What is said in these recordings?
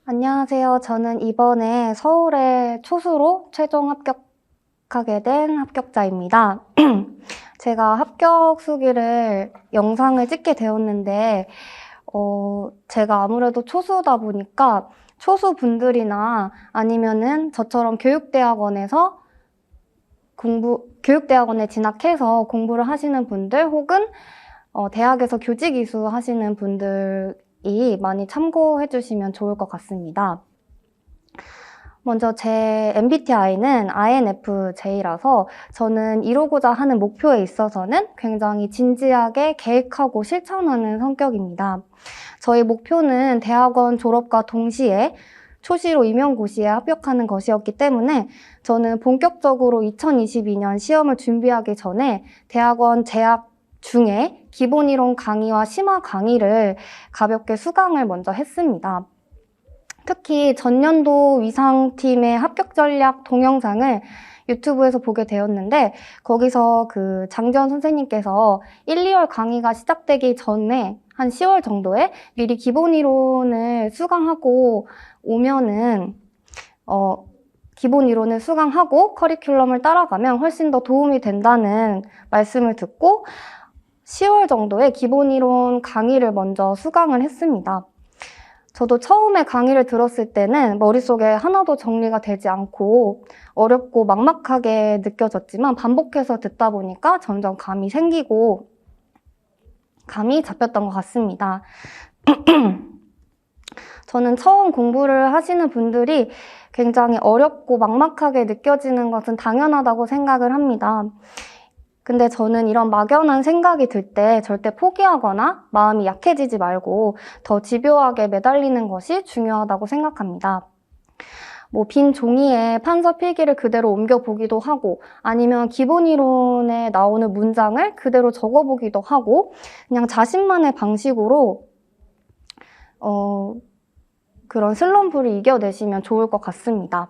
안녕하세요. 저는 이번에 서울에 초수로 최종 합격하게 된 합격자입니다. 제가 합격 수기를 영상을 찍게 되었는데, 제가 아무래도 초수다 보니까 초수분들이나 아니면은 저처럼 교육대학원에 진학해서 공부를 하시는 분들 혹은 대학에서 교직 이수 하시는 분들이 많이 참고해 주시면 좋을 것 같습니다. 먼저 제 MBTI는 INFJ라서 저는 이루고자 하는 목표에 있어서는 굉장히 진지하게 계획하고 실천하는 성격입니다. 저희 목표는 대학원 졸업과 동시에 초시로 임용고시에 합격하는 것이었기 때문에 저는 본격적으로 2022년 시험을 준비하기 전에 대학원 재학 중에 기본이론 강의와 심화 강의를 가볍게 수강을 먼저 했습니다. 특히 전년도 위상팀의 합격 전략 동영상을 유튜브에서 보게 되었는데 거기서 그 장지원 선생님께서 1, 2월 강의가 시작되기 전에 한 10월 정도에 미리 기본 이론을 수강하고 오면은 기본 이론을 수강하고 커리큘럼을 따라가면 훨씬 더 도움이 된다는 말씀을 듣고 10월 정도에 기본 이론 강의를 먼저 수강을 했습니다. 저도 처음에 강의를 들었을 때는 머릿속에 하나도 정리가 되지 않고 어렵고 막막하게 느껴졌지만 반복해서 듣다 보니까 점점 감이 생기고 감이 잡혔던 것 같습니다. 저는 처음 공부를 하시는 분들이 굉장히 어렵고 막막하게 느껴지는 것은 당연하다고 생각을 합니다. 근데 저는 이런 막연한 생각이 들 때 절대 포기하거나 마음이 약해지지 말고 더 집요하게 매달리는 것이 중요하다고 생각합니다. 빈 종이에 판서 필기를 그대로 옮겨보기도 하고 아니면 기본 이론에 나오는 문장을 그대로 적어보기도 하고 그냥 자신만의 방식으로 그런 슬럼프를 이겨내시면 좋을 것 같습니다.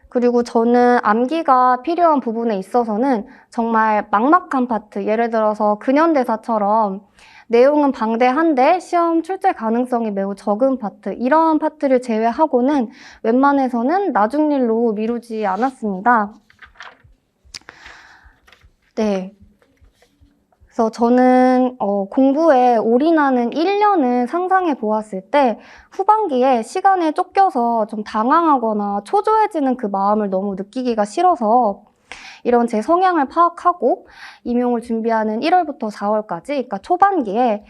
그리고 저는 암기가 필요한 부분에 있어서는 정말 막막한 파트, 예를 들어서 근현대사처럼 내용은 방대한데 시험 출제 가능성이 매우 적은 파트, 이런 파트를 제외하고는 웬만해서는 나중 일로 미루지 않았습니다. 네. 그래서 저는 공부에 올인하는 1년을 상상해 보았을 때 후반기에 시간에 쫓겨서 좀 당황하거나 초조해지는 그 마음을 너무 느끼기가 싫어서 이런 제 성향을 파악하고 임용을 준비하는 1월부터 4월까지, 그러니까 초반기에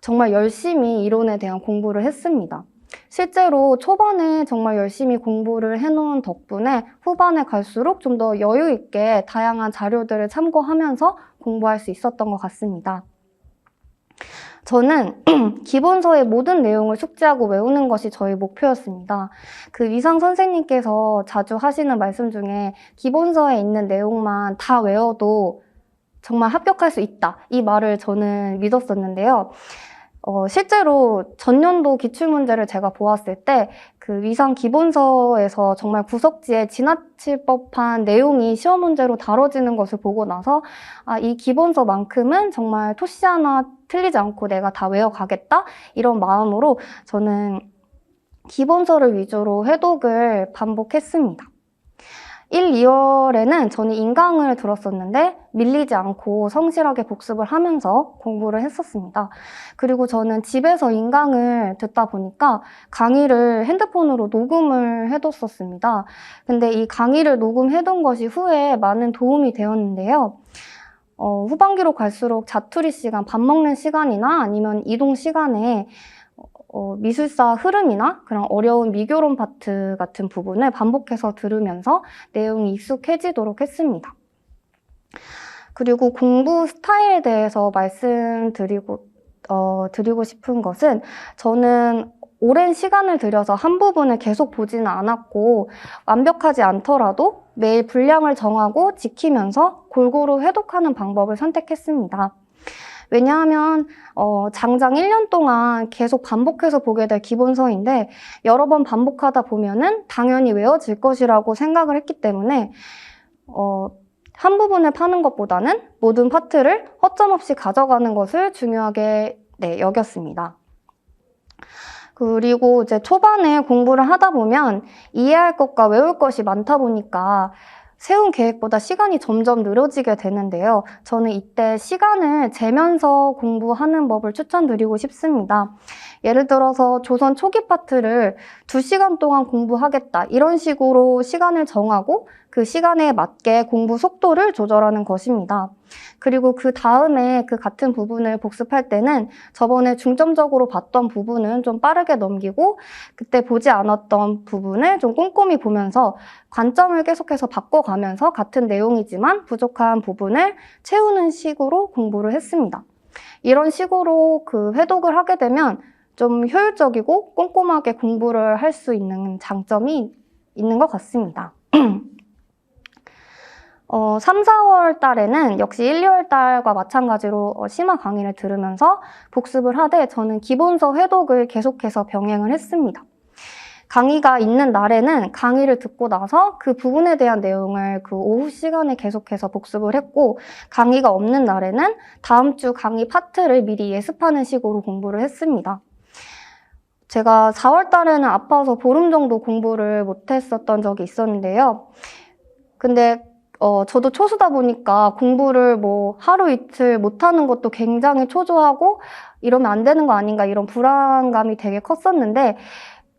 정말 열심히 이론에 대한 공부를 했습니다. 실제로 초반에 정말 열심히 공부를 해놓은 덕분에 후반에 갈수록 좀 더 여유 있게 다양한 자료들을 참고하면서 공부할 수 있었던 것 같습니다. 저는 기본서의 모든 내용을 숙지하고 외우는 것이 저희 목표였습니다. 그 위상 선생님께서 자주 하시는 말씀 중에 기본서에 있는 내용만 다 외워도 정말 합격할 수 있다, 이 말을 저는 믿었었는데요. 실제로 전년도 기출문제를 제가 보았을 때 그 위상 기본서에서 정말 구석지에 지나칠 법한 내용이 시험 문제로 다뤄지는 것을 보고 나서 이 기본서만큼은 정말 토시 하나 틀리지 않고 내가 다 외워가겠다, 이런 마음으로 저는 기본서를 위주로 회독을 반복했습니다. 1, 2월에는 저는 인강을 들었었는데 밀리지 않고 성실하게 복습을 하면서 공부를 했었습니다. 그리고 저는 집에서 인강을 듣다 보니까 강의를 핸드폰으로 녹음을 해뒀었습니다. 근데 이 강의를 녹음해둔 것이 후에 많은 도움이 되었는데요. 후반기로 갈수록 자투리 시간, 밥 먹는 시간이나 아니면 이동 시간에 미술사 흐름이나 그런 어려운 미교론 파트 같은 부분을 반복해서 들으면서 내용이 익숙해지도록 했습니다. 그리고 공부 스타일에 대해서 말씀드리고 싶은 것은 저는 오랜 시간을 들여서 한 부분을 계속 보지는 않았고 완벽하지 않더라도 매일 분량을 정하고 지키면서 골고루 회독하는 방법을 선택했습니다. 왜냐하면 장장 1년 동안 계속 반복해서 보게 될 기본서인데 여러 번 반복하다 보면은 당연히 외워질 것이라고 생각을 했기 때문에 한 부분을 파는 것보다는 모든 파트를 허점 없이 가져가는 것을 중요하게 여겼습니다. 그리고 이제 초반에 공부를 하다 보면 이해할 것과 외울 것이 많다 보니까 세운 계획보다 시간이 점점 늘어지게 되는데요. 저는 이때 시간을 재면서 공부하는 법을 추천드리고 싶습니다. 예를 들어서 조선 초기 파트를 2시간 동안 공부하겠다, 이런 식으로 시간을 정하고 그 시간에 맞게 공부 속도를 조절하는 것입니다. 그리고 그 다음에 그 같은 부분을 복습할 때는 저번에 중점적으로 봤던 부분은 좀 빠르게 넘기고 그때 보지 않았던 부분을 좀 꼼꼼히 보면서 관점을 계속해서 바꿔가면서 같은 내용이지만 부족한 부분을 채우는 식으로 공부를 했습니다. 이런 식으로 그 회독을 하게 되면 좀 효율적이고 꼼꼼하게 공부를 할 수 있는 장점이 있는 것 같습니다. 3, 4월 달에는 역시 1, 2월 달과 마찬가지로 심화 강의를 들으면서 복습을 하되 저는 기본서 회독을 계속해서 병행을 했습니다. 강의가 있는 날에는 강의를 듣고 나서 그 부분에 대한 내용을 그 오후 시간에 계속해서 복습을 했고, 강의가 없는 날에는 다음 주 강의 파트를 미리 예습하는 식으로 공부를 했습니다. 제가 4월 달에는 아파서 보름 정도 공부를 못했었던 적이 있었는데요. 근데 저도 초수다 보니까 공부를 뭐 하루 이틀 못하는 것도 굉장히 초조하고 이러면 안 되는 거 아닌가, 이런 불안감이 되게 컸었는데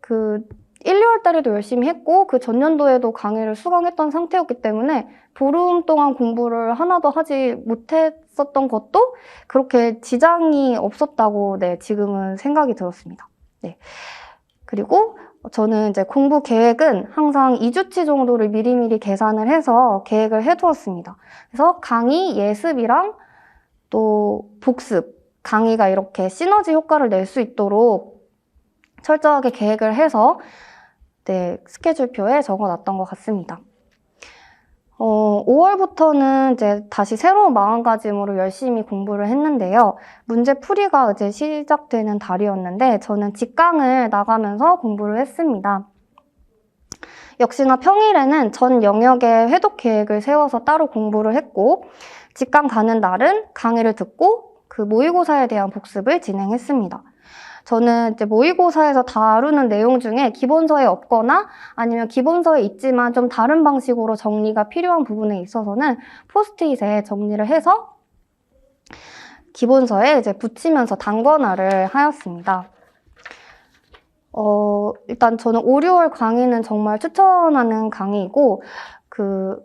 그 1, 2월 달에도 열심히 했고 그 전년도에도 강의를 수강했던 상태였기 때문에 보름 동안 공부를 하나도 하지 못했었던 것도 그렇게 지장이 없었다고 지금은 생각이 들었습니다. 네. 그리고 저는 이제 공부 계획은 항상 2주치 정도를 미리미리 계산을 해서 계획을 해두었습니다. 그래서 강의 예습이랑 또 복습, 강의가 이렇게 시너지 효과를 낼 수 있도록 철저하게 계획을 해서 스케줄표에 적어놨던 것 같습니다. 5월부터는 이제 다시 새로운 마음가짐으로 열심히 공부를 했는데요. 문제 풀이가 이제 시작되는 달이었는데 저는 직강을 나가면서 공부를 했습니다. 역시나 평일에는 전 영역의 회독 계획을 세워서 따로 공부를 했고, 직강 가는 날은 강의를 듣고 그 모의고사에 대한 복습을 진행했습니다. 저는 이제 모의고사에서 다루는 내용 중에 기본서에 없거나 아니면 기본서에 있지만 좀 다른 방식으로 정리가 필요한 부분에 있어서는 포스트잇에 정리를 해서 기본서에 이제 붙이면서 단권화를 하였습니다. 일단 저는 5, 6월 강의는 정말 추천하는 강의이고,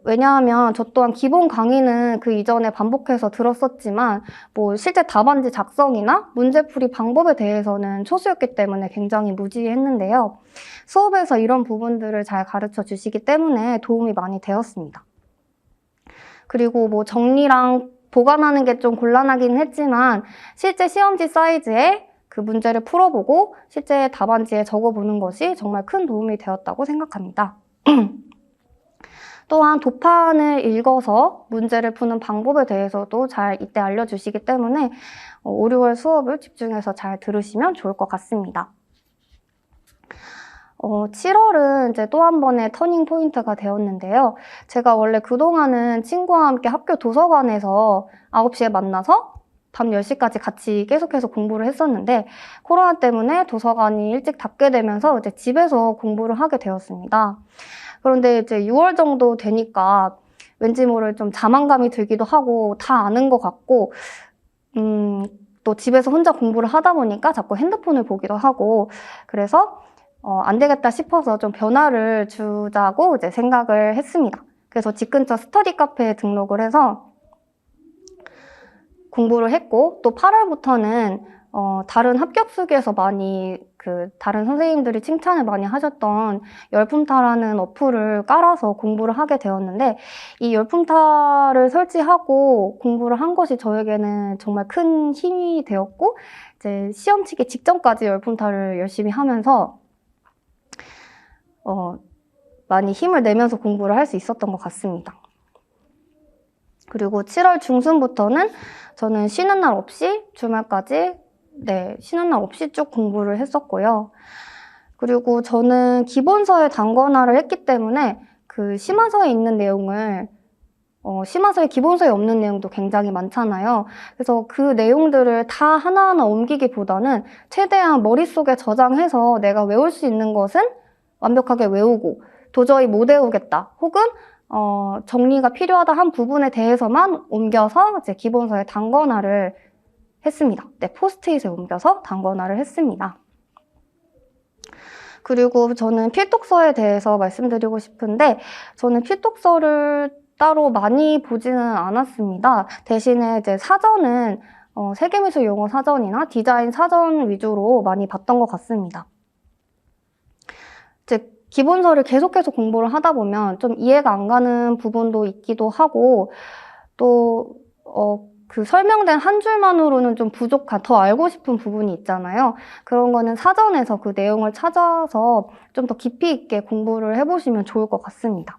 왜냐하면 저 또한 기본 강의는 그 이전에 반복해서 들었었지만 뭐 실제 답안지 작성이나 문제풀이 방법에 대해서는 초수였기 때문에 굉장히 무지했는데요. 수업에서 이런 부분들을 잘 가르쳐 주시기 때문에 도움이 많이 되었습니다. 그리고 뭐 정리랑 보관하는 게 좀 곤란하긴 했지만 실제 시험지 사이즈에 그 문제를 풀어보고 실제 답안지에 적어보는 것이 정말 큰 도움이 되었다고 생각합니다. 또한 도판을 읽어서 문제를 푸는 방법에 대해서도 잘 이때 알려주시기 때문에 5, 6월 수업을 집중해서 잘 들으시면 좋을 것 같습니다. 7월은 이제 또 한 번의 터닝 포인트가 되었는데요. 제가 원래 그동안은 친구와 함께 학교 도서관에서 9시에 만나서 밤 10시까지 같이 계속해서 공부를 했었는데 코로나 때문에 도서관이 일찍 닫게 되면서 이제 집에서 공부를 하게 되었습니다. 그런데 이제 6월 정도 되니까 왠지 모를 좀 자만감이 들기도 하고 다 아는 것 같고 또 집에서 혼자 공부를 하다 보니까 자꾸 핸드폰을 보기도 하고 그래서 안 되겠다 싶어서 좀 변화를 주자고 이제 생각을 했습니다. 그래서 집 근처 스터디 카페에 등록을 해서 공부를 했고 또 8월부터는 다른 합격수기에서 많이 다른 선생님들이 칭찬을 많이 하셨던 열품타라는 어플을 깔아서 공부를 하게 되었는데 이 열품타를 설치하고 공부를 한 것이 저에게는 정말 큰 힘이 되었고 이제 시험 치기 직전까지 열품타를 열심히 하면서 많이 힘을 내면서 공부를 할 수 있었던 것 같습니다. 그리고 7월 중순부터는 저는 쉬는 날 없이 주말까지 쉬는 날 없이 쭉 공부를 했었고요. 그리고 저는 기본서에 단권화를 했기 때문에 그 심화서에 있는 내용을 심화서에 기본서에 없는 내용도 굉장히 많잖아요. 그래서 그 내용들을 다 하나하나 옮기기보다는 최대한 머릿속에 저장해서 내가 외울 수 있는 것은 완벽하게 외우고 도저히 못 외우겠다. 혹은 정리가 필요하다 한 부분에 대해서만 옮겨서 이제 기본서에 단권화를 했습니다. 네, 포스트잇에 옮겨서 단권화를 했습니다. 그리고 저는 필독서에 대해서 말씀드리고 싶은데 저는 필독서를 따로 많이 보지는 않았습니다. 대신에 이제 사전은 세계미술 용어 사전이나 디자인 사전 위주로 많이 봤던 것 같습니다. 이제 기본서를 계속해서 공부를 하다 보면 좀 이해가 안 가는 부분도 있기도 하고 또 그 설명된 한 줄만으로는 좀 부족한, 더 알고 싶은 부분이 있잖아요. 그런 거는 사전에서 그 내용을 찾아서 좀 더 깊이 있게 공부를 해보시면 좋을 것 같습니다.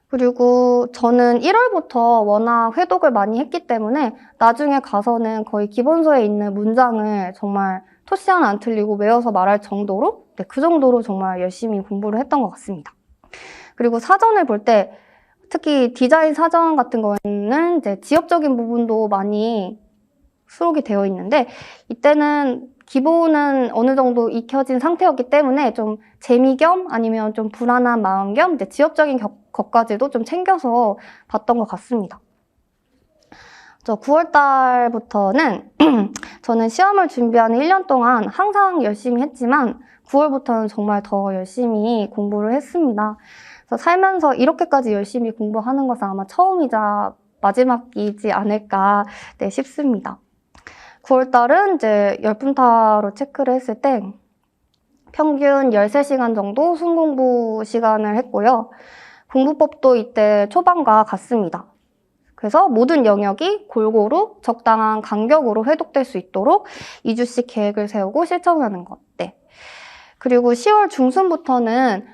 그리고 저는 1월부터 워낙 회독을 많이 했기 때문에 나중에 가서는 거의 기본서에 있는 문장을 정말 토시 하나 안 틀리고 외워서 말할 정도로, 네, 그 정도로 정말 열심히 공부를 했던 것 같습니다. 그리고 사전을 볼 때 특히 디자인 사전 같은 거는 이제 지엽적인 부분도 많이 수록이 되어 있는데 이때는 기본은 어느 정도 익혀진 상태였기 때문에 좀 재미 겸 아니면 좀 불안한 마음 겸 이제 지엽적인 것까지도 좀 챙겨서 봤던 것 같습니다. 9월 달부터는 저는 시험을 준비하는 1년 동안 항상 열심히 했지만 9월부터는 정말 더 열심히 공부를 했습니다. 그래서 살면서 이렇게까지 열심히 공부하는 것은 아마 처음이자 마지막이지 않을까 싶습니다. 9월 달은 이제 열분타로 체크를 했을 때 평균 13시간 정도 순공부 시간을 했고요. 공부법도 이때 초반과 같습니다. 그래서 모든 영역이 골고루 적당한 간격으로 회독될 수 있도록 2주씩 계획을 세우고 실천하는 것. 네. 그리고 10월 중순부터는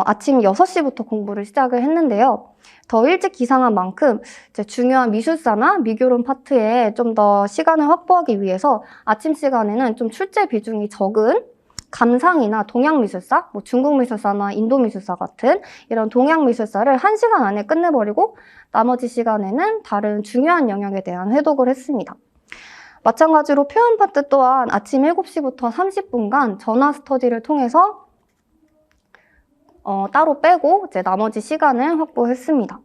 아침 6시부터 공부를 시작을 했는데요. 더 일찍 기상한 만큼 이제 중요한 미술사나 미교론 파트에 좀 더 시간을 확보하기 위해서 아침 시간에는 좀 출제 비중이 적은 감상이나 동양미술사, 뭐 중국미술사나 인도미술사 같은 이런 동양미술사를 1시간 안에 끝내버리고 나머지 시간에는 다른 중요한 영역에 대한 회독을 했습니다. 마찬가지로 표현 파트 또한 아침 7시부터 30분간 전화 스터디를 통해서 따로 빼고 이제 나머지 시간을 확보했습니다.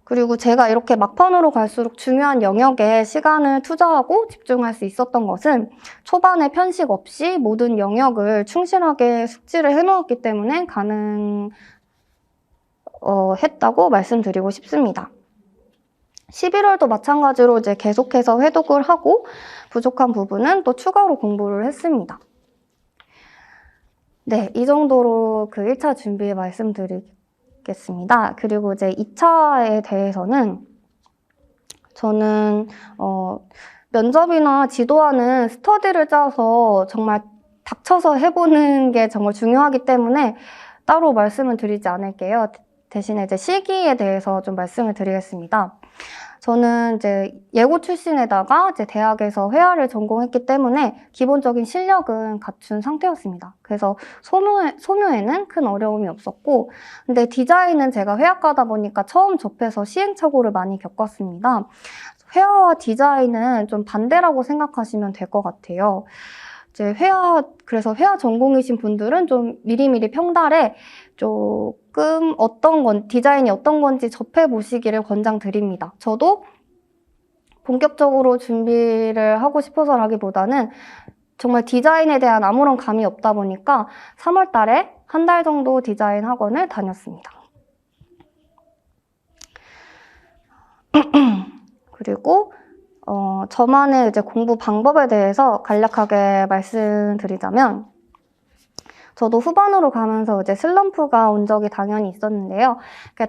그리고 제가 이렇게 막판으로 갈수록 중요한 영역에 시간을 투자하고 집중할 수 있었던 것은 초반에 편식 없이 모든 영역을 충실하게 숙지를 해놓았기 때문에 했다고 말씀드리고 싶습니다. 11월도 마찬가지로 이제 계속해서 회독을 하고 부족한 부분은 또 추가로 공부를 했습니다. 네, 이 정도로 그 1차 준비 말씀드리겠습니다. 그리고 이제 2차에 대해서는 저는 면접이나 지도하는 스터디를 짜서 정말 닥쳐서 해보는 게 정말 중요하기 때문에 따로 말씀을 드리지 않을게요. 대신에 이제 실기에 대해서 좀 말씀을 드리겠습니다. 저는 이제 예고 출신에다가 이제 대학에서 회화를 전공했기 때문에 기본적인 실력은 갖춘 상태였습니다. 그래서 소묘에는 큰 어려움이 없었고, 근데 디자인은 제가 회화과다 보니까 처음 접해서 시행착오를 많이 겪었습니다. 회화와 디자인은 좀 반대라고 생각하시면 될 것 같아요. 이제 그래서 회화 전공이신 분들은 좀 미리미리 평달에 조금 디자인이 어떤 건지 접해보시기를 권장드립니다. 저도 본격적으로 준비를 하고 싶어서라기보다는 정말 디자인에 대한 아무런 감이 없다 보니까 3월 달에 한 달 정도 디자인 학원을 다녔습니다. 그리고 저만의 이제 공부 방법에 대해서 간략하게 말씀드리자면, 저도 후반으로 가면서 이제 슬럼프가 온 적이 당연히 있었는데요.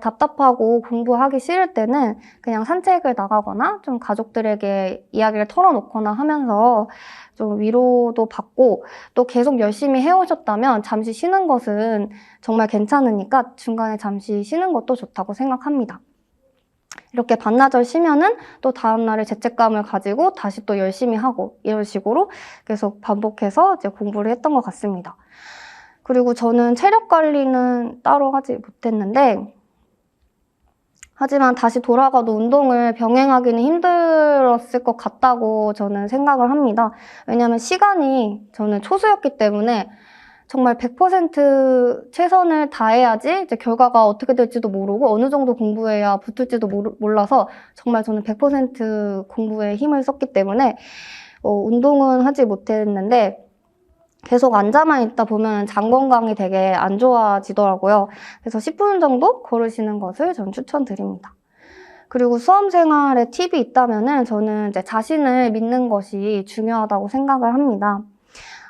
답답하고 공부하기 싫을 때는 그냥 산책을 나가거나 좀 가족들에게 이야기를 털어놓거나 하면서 좀 위로도 받고, 또 계속 열심히 해오셨다면 잠시 쉬는 것은 정말 괜찮으니까 중간에 잠시 쉬는 것도 좋다고 생각합니다. 이렇게 반나절 쉬면은 또 다음날에 죄책감을 가지고 다시 또 열심히 하고 이런 식으로 계속 반복해서 이제 공부를 했던 것 같습니다. 그리고 저는 체력 관리는 따로 하지 못했는데 하지만 다시 돌아가도 운동을 병행하기는 힘들었을 것 같다고 저는 생각을 합니다. 왜냐하면 시간이 저는 초수였기 때문에 정말 100% 최선을 다해야지 이제 결과가 어떻게 될지도 모르고 어느 정도 공부해야 붙을지도 몰라서 정말 저는 100% 공부에 힘을 썼기 때문에 운동은 하지 못했는데 계속 앉아만 있다 보면 장 건강이 되게 안 좋아지더라고요. 그래서 10분 정도 걸으시는 것을 전 추천드립니다. 그리고 수험 생활에 팁이 있다면은 저는 이제 자신을 믿는 것이 중요하다고 생각을 합니다.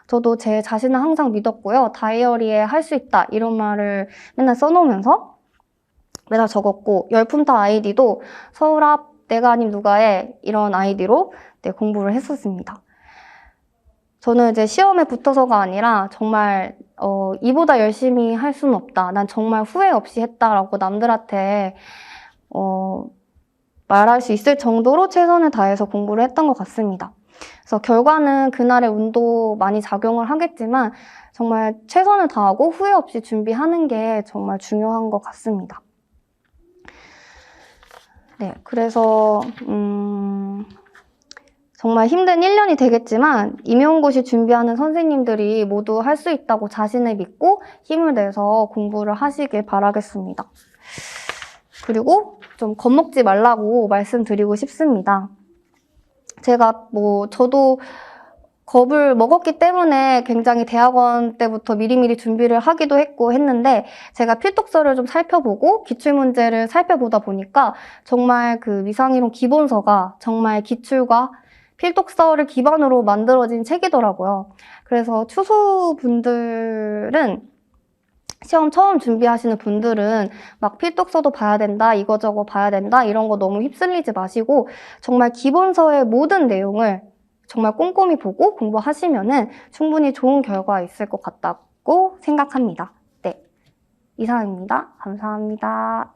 저도 제 자신을 항상 믿었고요. 다이어리에 할 수 있다 이런 말을 맨날 써놓으면서 맨날 적었고 열품타 아이디도 서울 앞 내가 아님 누가에 이런 아이디로 공부를 했었습니다. 저는 이제 시험에 붙어서가 아니라 정말 이보다 열심히 할 수는 없다. 난 정말 후회 없이 했다라고 남들한테 말할 수 있을 정도로 최선을 다해서 공부를 했던 것 같습니다. 그래서 결과는 그날의 운도 많이 작용을 하겠지만 정말 최선을 다하고 후회 없이 준비하는 게 정말 중요한 것 같습니다. 네, 그래서 정말 힘든 1년이 되겠지만 임용고시 준비하는 선생님들이 모두 할 수 있다고 자신을 믿고 힘을 내서 공부를 하시길 바라겠습니다. 그리고 좀 겁먹지 말라고 말씀드리고 싶습니다. 저도 겁을 먹었기 때문에 굉장히 대학원 때부터 미리미리 준비를 하기도 했는데 제가 필독서를 좀 살펴보고 기출문제를 살펴보다 보니까 정말 그 위상이론 기본서가 정말 기출과 필독서를 기반으로 만들어진 책이더라고요. 그래서 추수분들은 시험 처음 준비하시는 분들은 막 필독서도 봐야 된다, 이거저거 봐야 된다 이런 거 너무 휩쓸리지 마시고 정말 기본서의 모든 내용을 정말 꼼꼼히 보고 공부하시면은 충분히 좋은 결과 있을 것 같다고 생각합니다. 네, 이상입니다. 감사합니다.